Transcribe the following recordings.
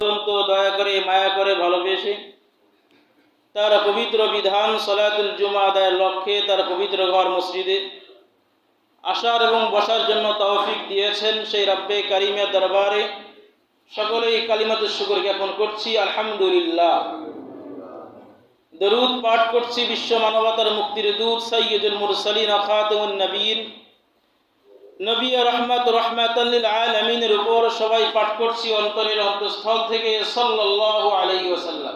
অত্যন্ত দয়া করে মায়া করে ভালোবেসে তার পবিত্র বিধান সালাতুল জুমা আদায়ের লক্ষ্যে তার পবিত্র ঘর মসজিদে আসার এবং বসার জন্য তৌফিক দিয়েছেন সেই রব্বে কারিমের দরবারে সকলেই কালিমাতুশ শুকর জ্ঞাপন করছি আলহামদুলিল্লাহ। দরুদ পাঠ করছি বিশ্ব মানবতার মুক্তির দূত সাইয়্যিদুল মুরসালিন খাতামুন নবীন নবী রহমাতাল লিল আলামিনের উপর। সবাই পাঠ করছি অন্তরের অন্তঃস্থল থেকে সাল্লাল্লাহু আলাইহি ওয়াসাল্লাম।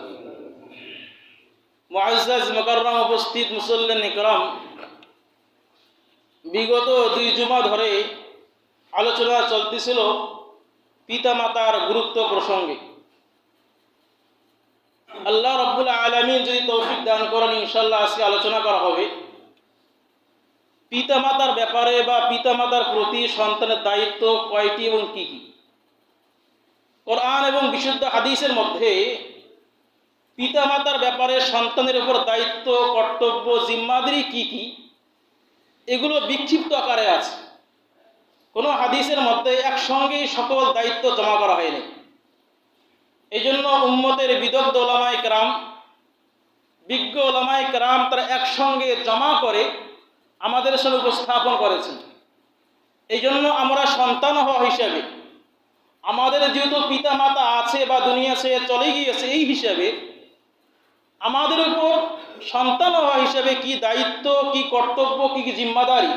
মুআজ্জাজ মুকাররম উপস্থিত মুসল্লিন ইকরাম, বিগত 2 জুমা ধরে আলোচনা চলতেছিল পিতামাতার গুরুত্ব প্রসঙ্গে। আল্লাহ রাব্বুল আলামিন যদি তৌফিক দান করেন ইনশাআল্লাহ আজকে আলোচনা করা হবে পিতামাতার ব্যাপারে বা পিতামাতার প্রতি সন্তানের দায়িত্ব কয়টি এবং কি কি। কোরআন এবং বিশুদ্ধ হাদিসের মধ্যে পিতামাতার ব্যাপারে সন্তানের উপর দায়িত্ব, কর্তব্য, জিম্মাদারি কি কি এগুলো বিক্ষিপ্ত আকারে আছে। কোনো হাদিসের মধ্যে একসঙ্গেই সকল দায়িত্ব জমা করা হয়নি। এই জন্য উম্মতের বিদগ্ধ ওলামায়ে কেরাম, বিজ্ঞ ওলামায়ে কেরাম তারা একসঙ্গে জমা করে আমাদের সামনে উপস্থাপন করেছেন। এই জন্য আমরা সন্তান হওয়া হিসাবে, আমাদের যেহেতু পিতা মাতা আছে বা দুনিয়া ছেড়ে চলে গিয়েছে, এই হিসাবে আমাদের উপর সন্তান হওয়া হিসাবে কি দায়িত্ব, কি কর্তব্য, কি কি জিম্মাদারি,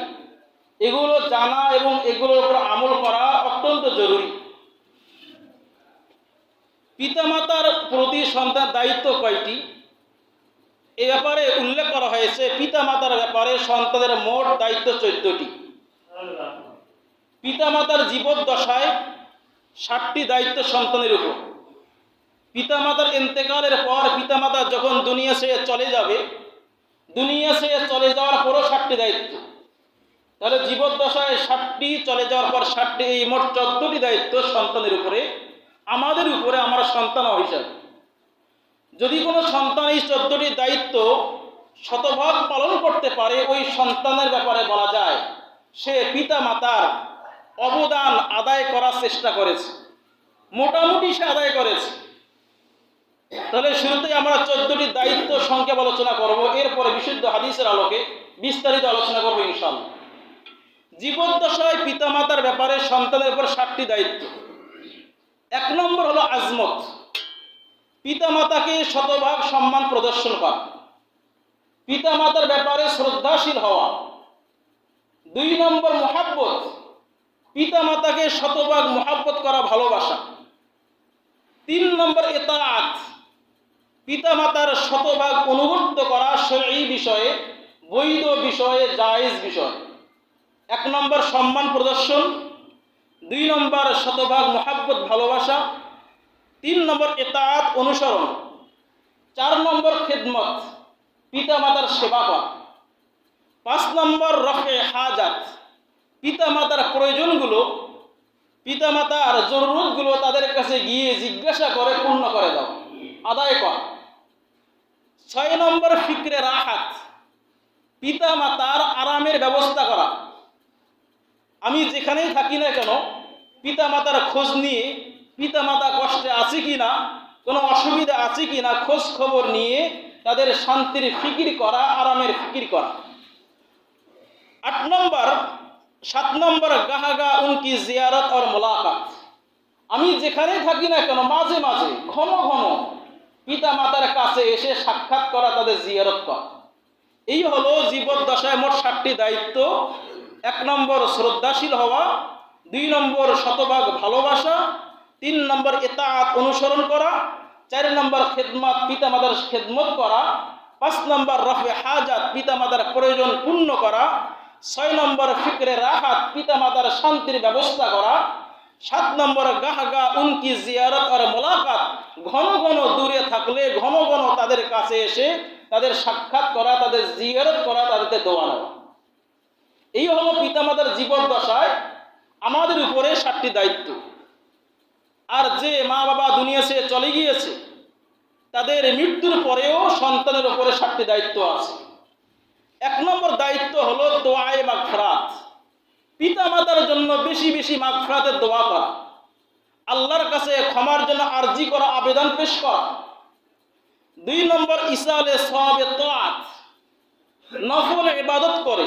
এগুলো জানা এবং এগুলোর উপর আমল করা অত্যন্ত জরুরি। পিতামাতার প্রতি সন্তানের দায়িত্ব কয়টি এ ব্যাপারে উল্লেখ করা হয়েছে। পিতামাতার ব্যাপারে সন্তানের মোট দায়িত্ব 14টি। পিতামাতার জীবদ্দশায় 60টি দায়িত্ব সন্তানের উপর। পিতামাতার ইন্তেকালের পর পিতামাতা যখন দুনিয়া ছেড়ে চলে যাবে, দুনিয়া ছেড়ে চলে যাওয়ার পরও 60টি দায়িত্ব। তাহলে জীবদ্দশায় 60টি, চলে যাওয়ার পর 60টি, এই মোট 14টি দায়িত্ব সন্তানের উপরে, আমাদের উপরে, আমরা সন্তান হিসাবে। যদি কোনো সন্তান এই 14টি দায়িত্ব শতভাগ পালন করতে পারে, ওই সন্তানের ব্যাপারে বলা যায় সে পিতা মাতার অবদান আদায় করার চেষ্টা করেছে, মোটামুটি সে আদায় করেছে। তাহলে শুরুতেই আমরা 14টি দায়িত্ব সংক্ষেপ আলোচনা করব, এরপরে বিশুদ্ধ হাদিসের আলোকে বিস্তারিত আলোচনা করবো ইনশাআল্লাহ। জীবদ্দশায় পিতামাতার ব্যাপারে সন্তানের উপর 60টি দায়িত্ব। 1 নম্বর হলো আজমত, পিতামাতাকে শতভাগ সম্মান প্রদর্শন করা, পিতামাতার ব্যাপারে শ্রদ্ধাশীল হওয়া। 2 নম্বর মুহাব্বত, পিতামাতাকে শতভাগ মুহাব্বত করা, ভালোবাসা। 3 নম্বর ইতাআত, পিতামাতার শতভাগ অনুগত্য করা শরঈ বিষয়ে, বৈধ বিষয়ে, জায়েজ বিষয়ে। 1 নম্বর সম্মান প্রদর্শন, 2 নম্বর শতভাগ মুহাব্বত, ভালোবাসা, 3 নম্বর ইতাআত, অনুসরণ, 4 নম্বর খিদমত, পিতামাতার সেবা করা, 5 নম্বর রফে হাজাত, পিতামাতার প্রয়োজনগুলো, পিতামাতার জরুরতগুলো তাদের কাছে গিয়ে জিজ্ঞাসা করে পূর্ণ করে দাও, আদায় করা। 6 নম্বর ফিকরে রাহাত, পিতামাতার আরামের ব্যবস্থা করা। আমি যেখানেই থাকি না কেন পিতামাতার খোঁজ নিয়ে, পিতামাতা কষ্টে আছে কি না, কোনো অসুবিধা আছে কি না, খোঁজ খবর নিয়ে তাদের শান্তির ফিকির করা, আরামের ফিকির করা। 7 নম্বর গাহাগা উনকি জিয়ারত আর মোলাকাত, আমি যেখানেই থাকি না কেন মাঝে মাঝে, ঘন ঘন পিতামাতার কাছে এসে সাক্ষাৎ করা, তাদের জিয়ারত করা। এই হলো জীবদ্দশায় মোট 60টি দায়িত্ব। 1 নম্বর শ্রদ্ধাশীল হওয়া, 2 নম্বর শতভাগ ভালোবাসা, 3 নম্বর ইতাআত, অনুসরণ করা, 4 নম্বর খিদমত, পিতামাতার খিদমত করা, 5 নম্বর রফে হাজাত, পিতামাতার প্রয়োজন পূর্ণ করা, 6 নম্বর ফিকরে রাহাত, পিতামাতার শান্তির ব্যবস্থা করা, 7 নম্বর গাহগা উনকি জিয়ারত আর মোলাকাত, ঘন ঘন দূরে থাকলে ঘন ঘন তাদের কাছে এসে তাদের সাক্ষাৎ করা, তাদের জিয়ারত করা, তাদের দোয়া নেওয়া। এই হলো পিতামাতার জীবদ্দশায় আমাদের উপরে 60টি দায়িত্ব। আর যে মা বাবা দুনিয়া ছেড়ে চলে গিয়েছে, তাদের মৃত্যুর পরেও সন্তানের উপরে 60টি দায়িত্ব আছে। 1 নম্বর দায়িত্ব হলো দোয়ায়ে মাগফিরাত, পিতামাতার জন্য বেশি বেশি মাগফিরাতের দোয়া করা। আল্লাহর কাছে ক্ষমার জন্য আরজি করা, আবেদন পেশ করা। 2 নম্বর ইসালে সওয়াবে তাআত, নফল ইবাদত করে,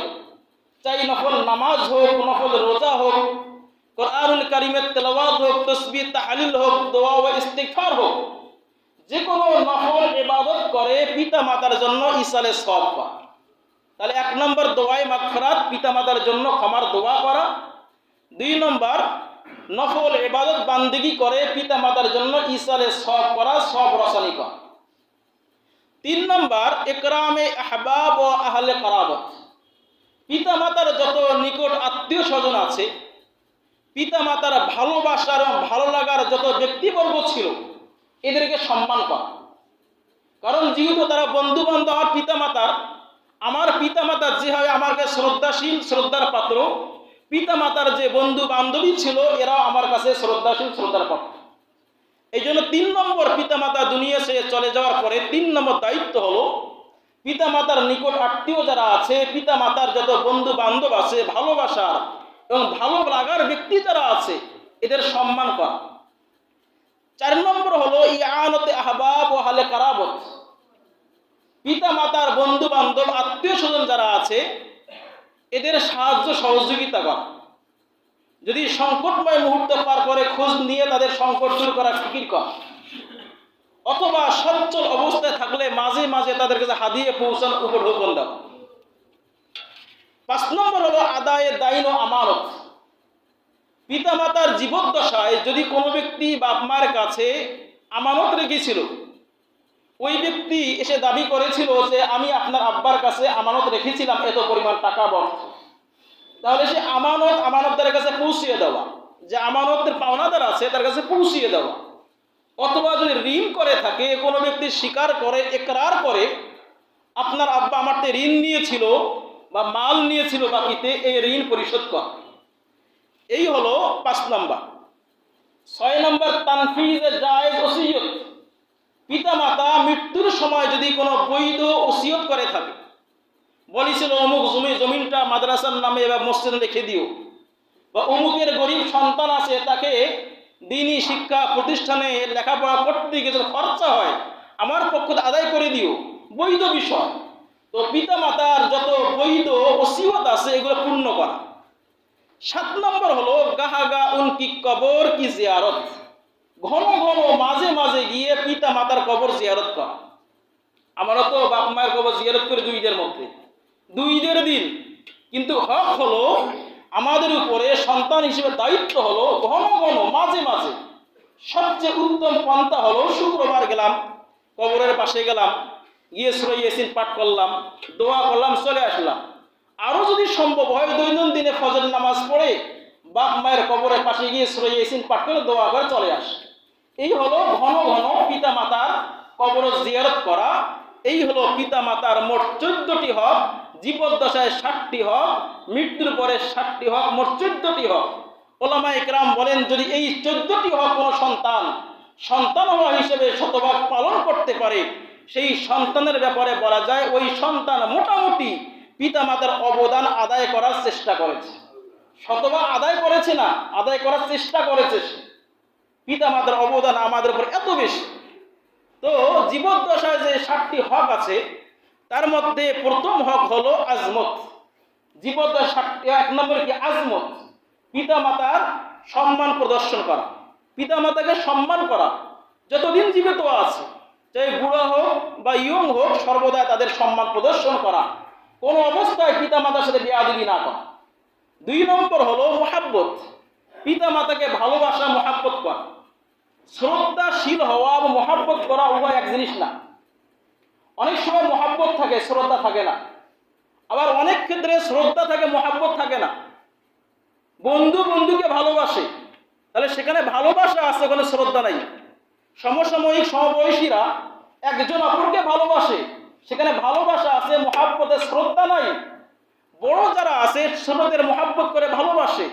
চাই নফল নামাজ হোক, নফল রোজা হোক, কোরআনুল কারীমের তেলাওয়াত হোক, তাসবিহ তাহলিল হোক, দোয়া ও ইস্তিগফার হোক, যে কোনো নফল ইবাদত করে পিতা মাতার জন্য ইসালে সওয়াব পায়। তাহলে 1 নম্বর দোয়ায়ে মাগফিরাত, পিতা মাতার জন্য ক্ষমার দোয়া করা। 2 নম্বর নফল ইবাদত বান্দেগি করে পিতা মাতার জন্য ইসালে সওয়াব করা, সওয়াব রসানি করা। 3 নম্বর ইকরামে আহবাব ও আহলে করাবত, পিতা মাতার যত নিকট আত্মীয় স্বজন আছে, পিতা মাতার ভালোবাসার এবং ভালো লাগার যত ব্যক্তিবর্গ ছিল, এদেরকে সম্মান করা। কারণ যেহেতু তারা বন্ধু বান্ধব আমার পিতা মাতা যেভাবে আমাকে শ্রদ্ধাশীল, শ্রদ্ধার পাত্র, পিতা মাতার যে বন্ধু বান্ধবী ছিল এরাও আমার কাছে শ্রদ্ধাশীল, শ্রদ্ধার পাত্র। এই জন্য 3 নম্বর পিতা মাতা দুনিয়া ছেড়ে চলে যাওয়ার পরে 3 নম্বর দায়িত্ব হলো পিতা মাতার নিকট আত্মীয় যারা আছে, পিতা মাতার যত বন্ধু বান্ধব আছে, ভালোবাসার এবং ভালো লাগার ব্যক্তি যারা আছে, এদের সম্মান করা। 4 নম্বর হলো ইয়ানতে আহবাব ও আহলে কারাবত, পিতা মাতার বন্ধু বান্ধব আত্মীয় স্বজন যারা আছে এদের সাহায্য সহযোগিতা করা। যদি সংকটময় মুহূর্ত পার করে খোঁজ নিয়ে তাদের সংকট দূর করার ফিকির করা, অথবা সচ্ছল অবস্থায় থাকলে মাঝে মাঝে তাদের কাছে হাদিয়ে পৌঁছানো, উপর হুকুম দেওয়া। 5 নম্বর হলো আদায়ে দাইন ও আমানত, পিতা মাতার জীবদ্দশায় যদি কোনো ব্যক্তি বাপ মার কাছে আমানত রেখেছিল, ওই ব্যক্তি এসে দাবি করেছিল যে আমি আপনার আব্বার কাছে আমানত রেখেছিলাম এত পরিমাণ টাকা অর্থ, তাহলে সে আমানতদারের কাছে পৌঁছিয়ে দেওয়া, যে আমানতের পাওনাদার আছে তার কাছে পৌঁছিয়ে দেওয়া। অথবা যদি ঋণ করে থাকে, কোনো ব্যক্তি স্বীকার করে, ইকরার করে আপনার আব্বা আমার থেকে ঋণ নিয়েছিল বা মাল নিয়েছিল বাকিতে, এই ঋণ পরিশোধ করা। এই হলো 5 নম্বর। 6 নম্বর তানফিজে জায়েজ ওসিয়ত, পিতা মাতা মৃত্যুর সময় যদি কোনো বৈধ ওসিয়ত করে থাকে, বলেছিল অমুক জমিনটা মাদ্রাসার নামে বা মসজিদে রেখে দিও, বা অমুকের গরিব সন্তান আছে তাকে দ্বীনি শিক্ষা প্রতিষ্ঠানে লেখাপড়া করতে গিয়ে খরচা হয় আমার পক্ষ আদায় করে দিও, বৈধ বিষয়। তো পিতা মাতার যত বৈধ ওসিয়ত আছে এগুলো পূর্ণ করা। 7 নম্বর হলো গাহাগা উনকি কবর কি জিয়ারত, ঘন ঘন মাঝে মাঝে গিয়ে পিতা মাতার কবর জিয়ারত করা। আমরা তো বাপ মায়ের কবর জিয়ারত করে 2 ঈদের মধ্যে, 2 ঈদের দিন, কিন্তু হক হলো আমাদের উপরে সন্তান হিসেবে দায়িত্ব হলো ঘন ঘন মাঝে মাঝে। সবচেয়ে উত্তম পন্থা হলো শুক্রবার গেলাম, কবরের পাশে গেলাম, গিয়ে সূরা ইয়াসিন পাঠ করলাম, দোয়া করলাম, চলে আসলাম। আরও যদি সম্ভব হয় দৈনন্দিনে ফজর নামাজ পড়ে বাপ মায়ের কবরের পাশে গিয়ে সূরা ইয়াসিন পাঠ করে দোয়া করে চলে আসে। এই হলো ঘন ঘন পিতা মাতার কবর জিয়ারত করা। এই হলো পিতা মাতার মোট 14টি হক, জীবদ্দশায় 60টি হক, মৃত্যুর পরে 60টি হক, মোট 14টি হক। ওলামায়ে কেরাম বলেন যদি এই 14টি হক কোনো সন্তান হওয়া হিসেবে শতভাগ পালন করতে পারে, সেই সন্তানের ব্যাপারে বলা যায় ওই সন্তান মোটামুটি পিতা মাতার অবদান আদায় করার চেষ্টা করেছে। শতভাগ আদায় করেছে না, আদায় করার চেষ্টা করেছে। পিতা মাতার অবদান আমাদের উপর এত বেশি। তো জীবদ্দশায় যে 60টি হক আছে তার মধ্যে প্রথম হক হলো আজমত। জীবদ্দশায় 60টি, 1 নম্বর কি আজমত, পিতা মাতার সম্মান প্রদর্শন করা, পিতা মাতাকে সম্মান করা। যতদিন জীবিত আছে, চাই বুড়া হোক বা ইয়ং হোক, সর্বদা তাদের সম্মান প্রদর্শন করা, কোনো অবস্থায় পিতা মাতার সাথে বেয়াদবি না করা। 2 নম্বর হলো মুহাব্বত, পিতা মাতাকে ভালোবাসা, মুহাব্বত করা। শ্রদ্ধাশীল হওয়া এবং মুহাব্বত করা উভয় এক জিনিস না। অনেক সময় মুহাব্বত থাকে, শ্রদ্ধা থাকে না। আবার অনেক ক্ষেত্রে শ্রদ্ধা থাকে, মুহাব্বত থাকে না। বন্ধু বন্ধুকে ভালোবাসে, তাহলে সেখানে ভালোবাসা আছে, ওখানে শ্রদ্ধা নাই। সমসাময়িক সমবয়সীরা একজন অপরকে ভালোবাসে, সেখানে ভালোবাসা আছে, মুহাব্বতে শ্রদ্ধা নাই। বড় যারা আছে ছোটদের মুহাব্বত করে ভালোবাসে,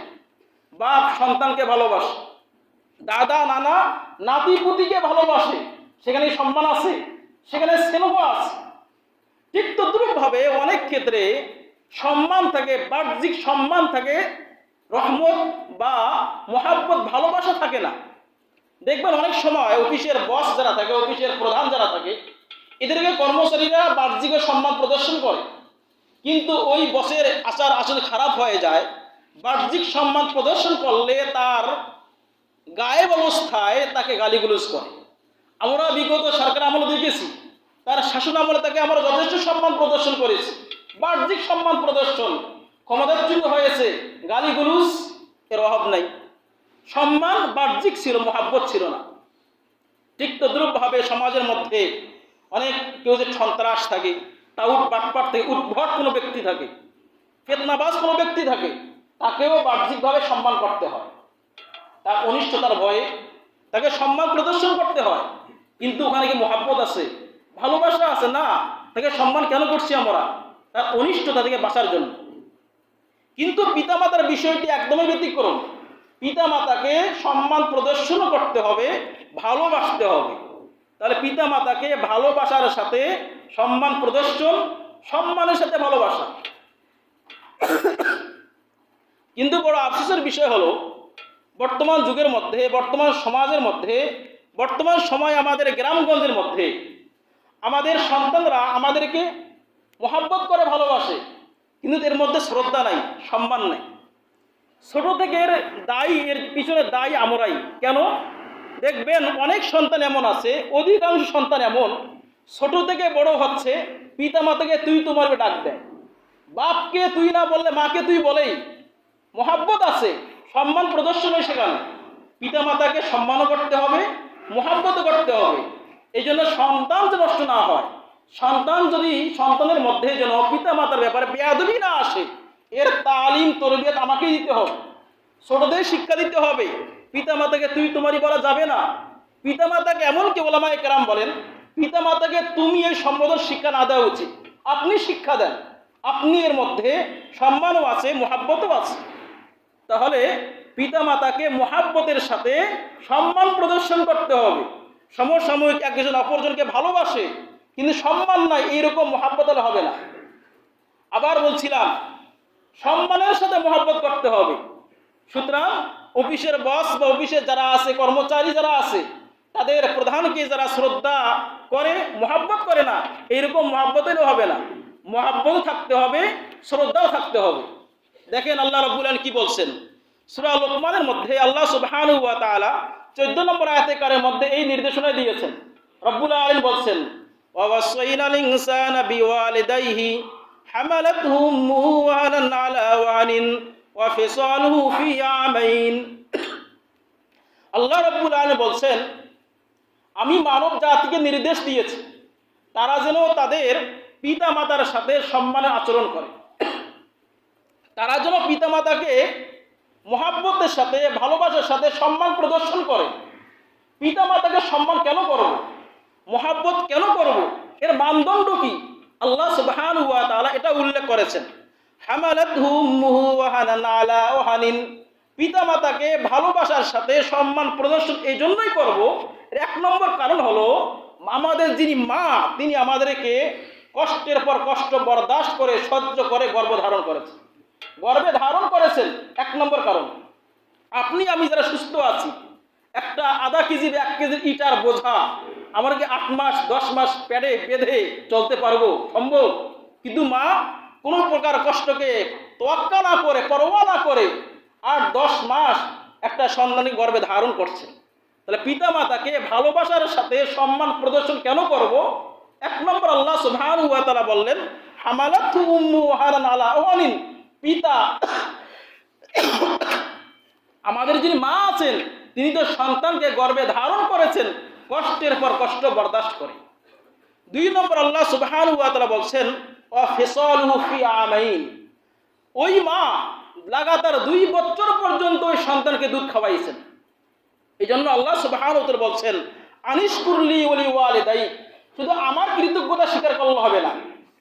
বাপ সন্তানকে ভালোবাসে, দাদা নানা নাতি পুতিকে ভালোবাসে, সেখানে সম্মান আছে, সেখানে স্নেহ আছে। ঠিক তদ্রূপভাবে অনেক ক্ষেত্রে সম্মান থাকে, বাহ্যিক সম্মান থাকে, রহমত বা মুহাব্বত ভালোবাসা থাকে না। দেখবেন অনেক সময় অফিসের বস যারা থাকে, অফিসের প্রধান যারা থাকে, এদেরকে কর্মচারীরা বাহ্যিক সম্মান প্রদর্শন করে, কিন্তু ওই বসের আচার আসলে খারাপ হয়ে যায়। বাহ্যিক সম্মান প্রদর্শন করলে তার গায়েব অবস্থায় তাকে গালিগুলোজ করে। আমরা বিগত সরকার আমলে দেখেছি, তার শাসন আমলে তাকে আমরা যথেষ্ট সম্মান প্রদর্শন করেছি, বাহ্যিক সম্মান প্রদর্শন, ক্ষমতাচ্যুত হয়েছে, গালিগুলুজ এর অভাব নাই। সম্মান বাহ্যিক ছিল, মহাব্বত ছিল না। ঠিক তদ্রূপভাবে সমাজের মধ্যে অনেক কেউ যে সন্ত্রাস থাকে, টাউট বাটপাট থেকে উদ্ভট কোনো ব্যক্তি থাকে, ফিতনাবাজ কোনো ব্যক্তি থাকে, তাকেও বাহ্যিকভাবে সম্মান করতে হয়, তার অনিষ্টতার ভয়ে তাকে সম্মান প্রদর্শন করতে হয়। কিন্তু ওখানে কি মহাব্বত আছে, ভালোবাসা আছে? না। তাকে সম্মান কেন করছি আমরা? তার অনিষ্টতা থেকে বাঁচার জন্য। কিন্তু পিতামাতার বিষয়টি একদমই ব্যতিক্রম। পিতামাতাকে সম্মান প্রদর্শনও করতে হবে, ভালোবাসতে হবে। তাহলে পিতামাতাকে ভালোবাসার সাথে সম্মান প্রদর্শন, সম্মানের সাথে ভালোবাসা। কিন্তু বড় আফসোসের বিষয় হলো, বর্তমান যুগের মধ্যে, বর্তমান সমাজের মধ্যে, বর্তমান সময় আমাদের গ্রামগঞ্জের মধ্যে আমাদের সন্তানরা আমাদেরকে মহাব্বত করে, ভালোবাসে, কিন্তু এর মধ্যে শ্রদ্ধা নাই, সম্মান নাই। ছোট থেকে এর দায়ী, এর পিছনে দায়ী আমরাই। কেন? দেখবেন অনেক সন্তান এমন আছে, অধিকাংশ সন্তান এমন, ছোট থেকে বড় হচ্ছে পিতা মাতাকে তুই তোমার ডাক দেয়, বাপকে তুই না বললে মাকে তুই বলেই। মহাব্বত আছে, সম্মান প্রদর্শনই সেখানে। পিতা মাতাকে সম্মানও করতে হবে, মহাব্বতও করতে হবে। এই জন্য সন্তান যে নষ্ট না হয়, সন্তানের মধ্যে যেন পিতা মাতার ব্যাপারে বেয়াদবি না আসে, এর তালিম তরবিয়ত আমাকেই দিতে হবে, ছোটদের শিক্ষা দিতে হবে। পিতা মাতাকে তুই তোমারই বলা যাবে না। পিতা মাতাকে এমনকি ওলামায়ে কেরাম বলেন, পিতা মাতাকে তুমি এই সম্বোধন শিক্ষা না দেওয়া উচিত, আপনি শিক্ষা দেন। আপনি এর মধ্যে সম্মানও আছে, মহাব্বতও আছে। তাহলে পিতা মাতাকে মহাব্বতের সাথে সম্মান প্রদর্শন করতে হবে। সমসাময়িক একজন অপরজনকে ভালোবাসে কিন্তু সম্মান নাই, এইরকম মহাব্বত হবে না। আবার বলছিলাম, সম্মানের সাথে মহাব্বত করতে হবে। সুতরাং অফিসের বস বা অফিসে যারা আছে, কর্মচারী যারা আছে, তাদের প্রধানকে যারা শ্রদ্ধা করে, মহাব্বত করে না, এইরকম মহাব্বতেরও হবে না। মহাব্বত থাকতে হবে, শ্রদ্ধাও থাকতে হবে। দেখেন আল্লাহ রাব্বুল আলামিন কি বলছেন সূরা লোকমানের মধ্যে। আল্লাহ সুবহানাহু ওয়া তাআলা 14 নম্বর আয়াতে কারের মধ্যে এই নির্দেশনা দিয়েছেন। রব্বুল আলামিন বলছেন, ওয়া ওয়াসাইনাল ইনসানা বিওয়ালিদাইহি হামালাতহু উম্মুহু ওয়াহানান আলা ওয়াহানিন ওয়া ফিসালুহু ফি আমাইন। আল্লাহ রাব্বুল আলামিন বলছেন, আমি মানব জাতিকে নির্দেশ দিয়েছি তারা যেন তাদের পিতা মাতার সাথে সম্মানের আচরণ করে, তারা যেন পিতা মাতাকে মহাব্বতের সাথে, ভালোবাসার সাথে সম্মান প্রদর্শন করে। পিতা মাতাকে সম্মান কেন করব, মহাব্বত কেন করব, এর মানদণ্ড কি? আল্লাহ সুবহানাহু ওয়া তাআলা এটা উল্লেখ করেছেন, হামালাতহু উম্মুহু ওয়াহানান আলা ওয়াহানিন। পিতা মাতাকে ভালোবাসার সাথে সম্মান প্রদর্শন এই জন্যই করব, এক নম্বর কারণ হলো আমাদের যিনি মা, তিনি আমাদেরকে কষ্টের পর কষ্ট বরদাস্ত করে, সহ্য করে গর্ভধারণ করেছেন, গর্ভে ধারণ করেছেন। এক নম্বর কারণ। আপনি আমি যারা সুস্থ আছি, একটা আধা কেজি 1 কেজির ইটার বোঝা আমার কি 8 মাস 10 মাস পেটে বেঁধে চলতে পারবো? সম্ভব? কিন্তু মা কোনো প্রকার কষ্টকে তোয়াক্কা না করে, পরোয়া না করে 8-10 মাস একটা সন্তানকে গর্ভে ধারণ করছে। তাহলে পিতা মাতাকে ভালোবাসার সাথে সম্মান প্রদর্শন কেন করব? এক নম্বর আল্লাহ সুবহানাহু ওয়া তাআলা বললেন, হামালাতহু উম্মুহু ওয়াহানান আলা ওয়াহানিন। পিতা, আমাদের যিনি মা আছেন, তিনি তো সন্তানকে গর্ভে ধারণ করেছেন কষ্টের পর কষ্ট বরদাস্ত করে। 2 নম্বর আল্লাহ সুবহানাহু ওয়া তাআলা বলছেন, ওয়া ফিসালুহু ফি আমাইন। ওই মা লাগাতার 2 বছর পর্যন্ত ওই সন্তানকে দুধ খাওয়াইছেন। এই জন্য আল্লাহ সুবহানাহু ওয়া তাআলা বলছেন, আনিশকুরলি ওয়া লিওয়ালিদাই। শুধু আমার কৃতজ্ঞতা স্বীকার করলে হবে না,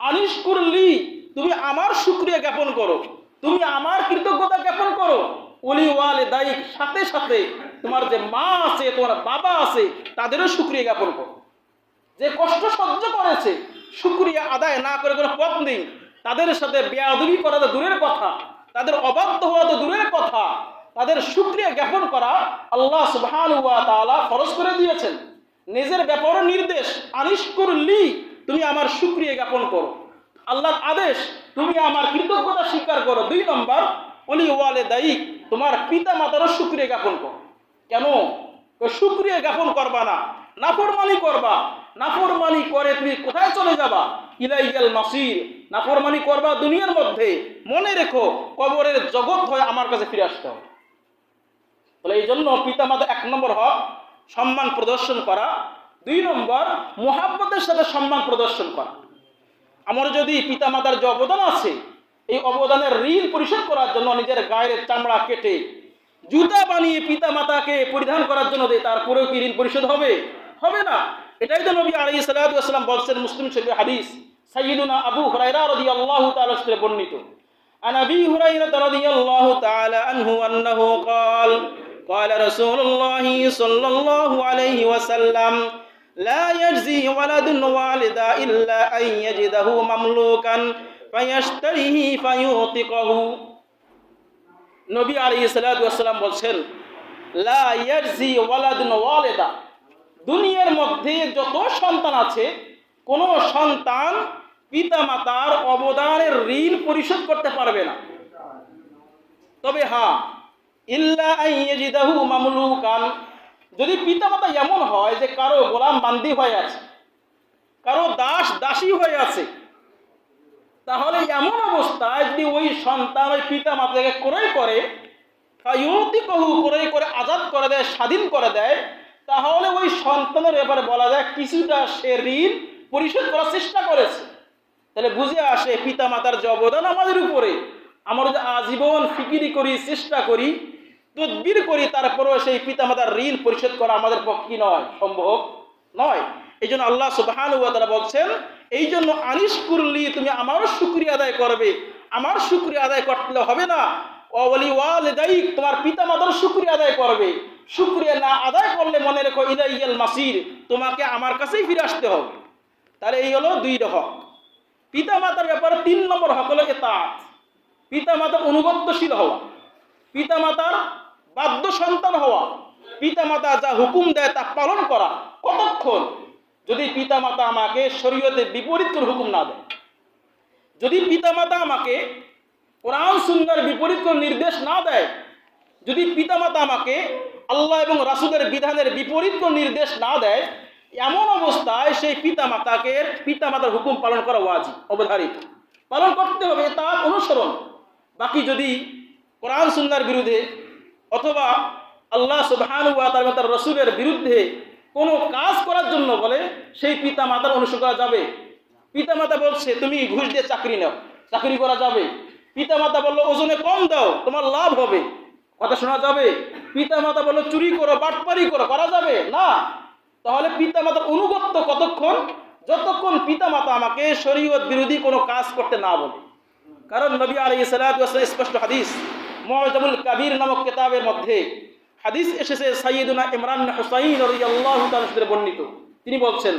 আনিশকুরলি, তুমি আমার শুকরিয়া জ্ঞাপন করো, তুমি আমার কৃতজ্ঞতা জ্ঞাপন করো। ওলি ওয়ালিদাই, সাথে সাথে তোমার যে মা আছে, তোমার বাবা আছে, তাদেরও শুকরিয়া জ্ঞাপন করো। যে কষ্ট সহ্য করেছে, শুকরিয়া আদায় না করে কোনো পথ নেই। তাদের সাথে বেয়াদবি করা তো দূরের কথা, তাদের অবাধ্য হওয়া তো দূরের কথা, তাদের শুকরিয়া জ্ঞাপন করা আল্লাহ সুবহানাহু ওয়া তাআলা ফরজ করে দিয়েছেন। নিজের ব্যাপারে নির্দেশ, আনিশকুরলি, তুমি আমার শুকরিয়া জ্ঞাপন করো। আল্লাহর আদেশ, তুমি আমার কৃতজ্ঞতা স্বীকার করো। 2 নম্বর, ওলি ওয়ালিদাইক, তোমার পিতা মাতারও শুকরিয়া জ্ঞাপন করো। কেন? শুকরিয়া জ্ঞাপন করবা না, নাফরমানি করবা। নাফরমানি করে তুমি কোথায় চলে যাবা? ইলাইয়াল মাসির। নাফরমানি করবা দুনিয়ার মধ্যে, মনে রেখো কবরের জগৎ হয়ে আমার কাছে ফিরে আসতে হবে। তাহলে এই জন্য পিতা মাতা 1 নম্বর হক সম্মান প্রদর্শন করা। 2 নম্বর, মুহাব্বতের সাথে সম্মান প্রদর্শন করা। আমার যদি পিতা মাতার যে অবদান আছে, এই অবদানের ঋণ পরিশোধ করার জন্য নিজের গায়ের চামড়া কেটে জুতা বানিয়ে পিতা মাতাকে পরিধান করার জন্য দেয়, তারপরেও কি ঋণ পরিশোধ হবে? হবে না। এটাই তো নবী আলাইহিস সালাতু ওয়াস সালাম বলছেন, মুসলিম শরীফের হাদিস, সাইয়্যিদুনা আবু হুরায়রা রাদিয়াল্লাহু তাআলা থেকে বর্ণিত। আন আবি হুরায়রা রাদিয়াল্লাহু তাআলা আনহু আন্নাহু قال قال رسول الله صلى الله عليه وسلم لا يجزي ولد والدا إلا أن يجده مملوكا فيشتريه فيعتقه। নবী আলাইহিস সালাতু ওয়াস সালাম বলছেন, লা ইয়াজজি ওয়ালাদুন ওয়ালিদা, দুনিয়ার মধ্যে যত সন্তান আছে, কোন সন্তান পিতা মাতার অবদানের ঋণ পরিশোধ করতে পারবে না। তবে হ্যাঁ, ইল্লা আন ইয়াজিদাহু মামলুকান, যদি পিতা মাতা এমন হয় যে কারো গোলাম বান্দি হয়ে আছে, কারো দাস দাসী হয়ে আছে, তাহলে এমন অবস্থায় যদি ওই সন্তান ওই পিতা মাতাকে ক্রয় করে, ক্রয় করে আজাদ করে দেয়, স্বাধীন করে দেয়, তাহলে ওই সন্তানের ব্যাপারে বলা যায় কিছুটা সে ঋণ পরিশোধ করার চেষ্টা করেছে। তাহলে বুঝে আসে পিতা মাতার যে অবদান আমাদের উপরে, আমরা যে আজীবন ফিকিরি করি, চেষ্টা করি, তদবির করি, তারপরেও সেই পিতা মাতার ঋণ পরিশোধ করা আমাদের পক্ষে নয়, সম্ভব নয়। এই জন্য আল্লাহ সুবহানাহু ওয়া তাআলা বলছেন, এই জন্য আনিশকুরলি, তুমি আমারও শুকরিয়া আদায় করবে। আমার শুকরিয়া আদায় করতে হবে না, ওয়ালি ওয়ালিদাইক, তোমার পিতা মাতার শুকরিয়া আদায় করবে। শুকরিয়া না আদায় করলে মনে রেখো ইলাইয়াল মাসির, তোমাকে আমার কাছেই ফিরে আসতে হবে। তাহলে এই হলো 2 হক। পিতা মাতার ব্যাপারে 3 নম্বর হক হলো ইতাআত, পিতা মাতার অনুগত্যশীল হওয়া, পিতা মাতার বাধ্য সন্তান হওয়া, পিতা মাতা যা হুকুম দেয় তা পালন করা। কতক্ষণ? যদি পিতা মাতা আমাকে শরীয়তের বিপরীত কোনো হুকুম না দেয়, যদি পিতা মাতা আমাকে কোরআন সুন্নাহর বিপরীত কোনো নির্দেশ না দেয়, যদি পিতা মাতা আমাকে আল্লাহ এবং রাসূলের বিধানের বিপরীত কোনো নির্দেশ না দেয়, এমন অবস্থায় সেই পিতা মাতার হুকুম পালন করা ওয়াজিব, অবধারিত, পালন করতে হবে, তার অনুসরণ। বাকি যদি কোরআন সুন্নাহর বিরুদ্ধে অথবা আল্লাহ সুবহানাহু ওয়া তাআলা তার রাসূলের বিরুদ্ধে কোনো কাজ করার জন্য বলে, সেই পিতা মাতার অনুসরণ করা যাবে? পিতা মাতা বলছে তুমি ঘুষ দিয়ে চাকরি নাও, চাকরি করা যাবে? পিতা মাতা বললো ওজনে কম দাও, তোমার লাভ হবে, কথা শোনা যাবে? পিতা মাতা বললো চুরি করো, বাটপারি করো, করা যাবে না। তাহলে পিতা মাতার অনুগত্য কতক্ষণ? যতক্ষণ পিতা মাতা আমাকে শরীয়ত বিরোধী কোনো কাজ করতে না বলে। কারণ নবী আলাইহিস সালাতু ওয়াস সালাম স্পষ্ট হাদিস, মুআজামুল কাবীর নামক কিতাবের মধ্যে হাদিস এসেছে, সাইয়্যিদুনা ইমরান বিন হুসাইন রাদিয়াল্লাহু তাআলা থেকে বর্ণিত। তিনি বলছেন,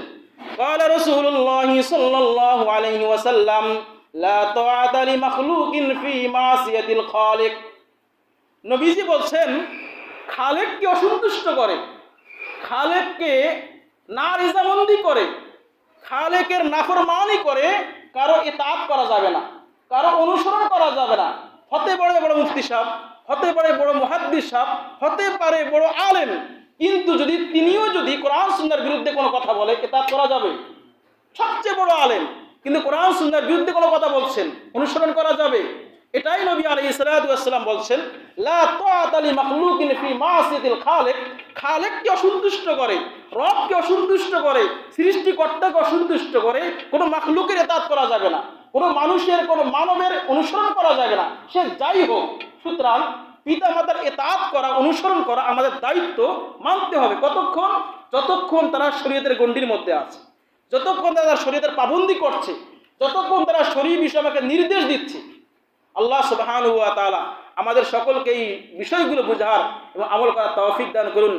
ক্বালা রাসূলুল্লাহি সাল্লাল্লাহু আলাইহি ওয়াসাল্লাম লা তাআতা লি মাখলুকিন ফি মাসিয়াতিল খালিক। নবীজি বলছেন, খালেককে অসন্তুষ্ট করে, খালেককে নারিজামন্দি করে, খালেকের নাফরমানি করে কারো ইতাআত করা যাবে না, কারো অনুসরণ করা যাবে না। হতে পারে বড় মুফতি সাহেব, হতে পারে বড় মুহাদ্দিস সাহেব, হতে পারে বড় আলেম, কিন্তু যদি তিনিও যদি কোরআন সুন্নাহর বিরুদ্ধে কোনো কথা বলে, ইতাআত করা যাবে? সবচেয়ে বড় আলেম কিন্তু কোরআন সুন্নাহর বিরুদ্ধে কোনো কথা বলছেন, অনুসরণ করা যাবে? এটাই নবী আলাইহিস সালাতু ওয়াস সালাম বলছেন, লা তাআতা লি মাখলুকিন ফি মাসিয়াতিল খালিক। খালেককে অসন্তুষ্ট করে, রবকে অসন্তুষ্ট করে, সৃষ্টিকর্তাকে অসন্তুষ্ট করে কোনো মাখলুকের ইতাআত করা যাবে না, কোনো মানুষের, কোনো মানবের অনুসরণ করা যাবে না, সে যাই হোক। সুতরাং পিতা মাতার ইতাআত করা, অনুসরণ করা আমাদের দায়িত্ব, মানতে হবে। কতক্ষণ? যতক্ষণ তারা শরীয়তের গণ্ডির মধ্যে আছে, যতক্ষণ তারা শরীয়তের পাবন্দি করছে, যতক্ষণ তারা শরীয়ত বিষয়ে আমাকে নির্দেশ দিচ্ছে। আল্লাহ সুবহানাহু ওয়া তাআলা আমাদের সকলকে এই বিষয়গুলো বুঝার এবং আমল করার তৌফিক দান করুন।